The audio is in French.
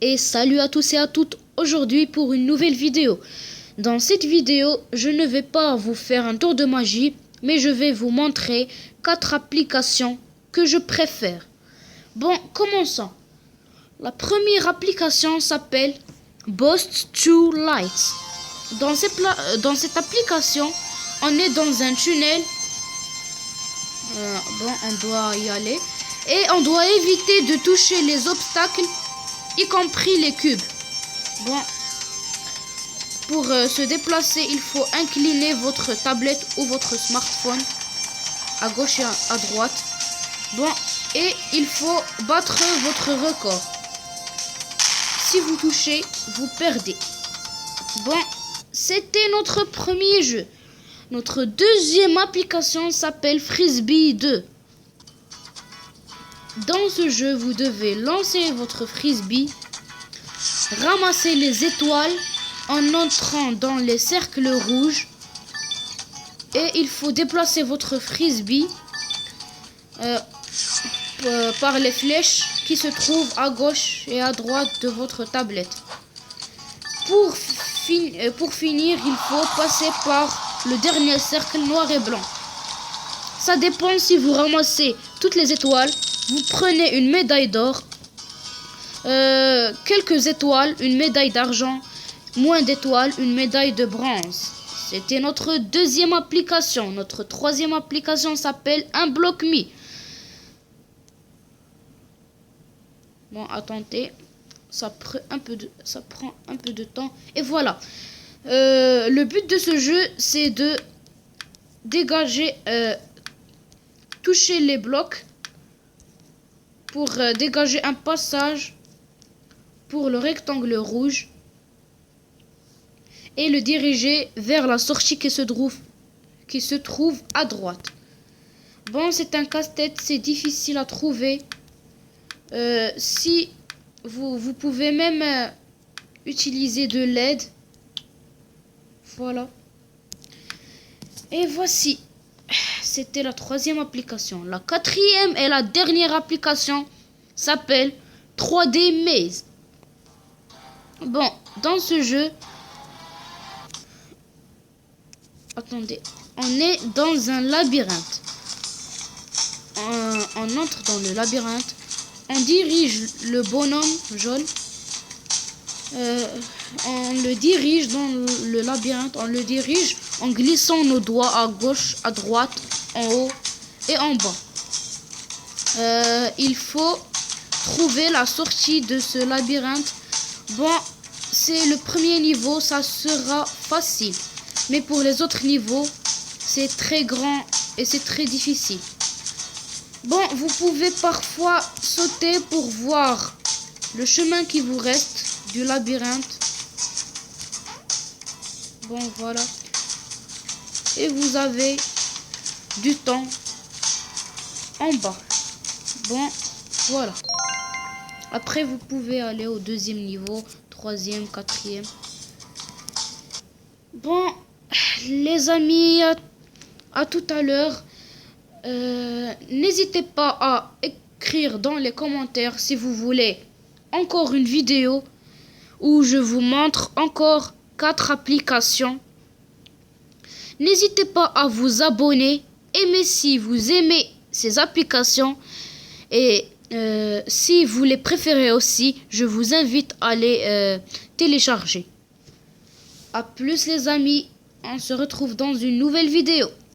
Et salut à tous et à toutes aujourd'hui pour une nouvelle vidéo. Dans cette vidéo, je ne vais pas vous faire un tour de magie, mais je vais vous montrer 4 applications que je préfère. Bon, commençons. La première application s'appelle Boost to Lights. Dans cette application, on est dans un tunnel. On doit y aller. Et on doit éviter de toucher les obstacles, y compris les cubes. Bon, pour se déplacer, il faut incliner votre tablette ou votre smartphone à gauche et à droite. Bon, et il faut battre votre record. Si vous touchez, vous perdez. Bon, c'était notre premier jeu. Notre deuxième application s'appelle Frisbee 2. Dans ce jeu, vous devez lancer votre frisbee, ramasser les étoiles en entrant dans les cercles rouges et il faut déplacer votre frisbee par les flèches qui se trouvent à gauche et à droite de votre tablette. Pour finir, il faut passer par le dernier cercle noir et blanc. Ça dépend si vous ramassez toutes les étoiles. Vous prenez une médaille d'or, quelques étoiles, une médaille d'argent, moins d'étoiles, une médaille de bronze. C'était notre deuxième application. Notre troisième application s'appelle Unblock.me. Bon, attendez, ça prend un peu de temps. Et voilà. Le but de ce jeu, c'est de dégager, toucher les blocs pour dégager un passage pour le rectangle rouge et le diriger vers la sortie qui se trouve à droite. Bon, c'est un casse-tête, c'est difficile à trouver. Si vous pouvez même utiliser de l'aide. Voilà. Et voici. C'était la troisième application. La quatrième et la dernière application s'appelle 3D Maze. Bon, dans ce jeu, attendez, on est dans un labyrinthe. On entre dans le labyrinthe. On dirige le bonhomme jaune. On le dirige dans le labyrinthe. On le dirige en glissant nos doigts à gauche, à droite, en haut et en bas. Il faut trouver la sortie de ce labyrinthe. Bon, c'est le premier niveau, ça sera facile. Mais pour les autres niveaux, c'est très grand et c'est très difficile. Bon, vous pouvez parfois sauter pour voir le chemin qui vous reste du labyrinthe. Bon, voilà. Et vous avez du temps en bas. Bon, voilà. Après, vous pouvez aller au deuxième niveau, troisième, quatrième. Bon, les amis, à tout à l'heure. N'hésitez pas à écrire dans les commentaires si vous voulez encore une vidéo où je vous montre encore 4 applications. N'hésitez pas à vous abonner, aimez si vous aimez ces applications et si vous les préférez aussi, je vous invite à les télécharger. A plus les amis, on se retrouve dans une nouvelle vidéo.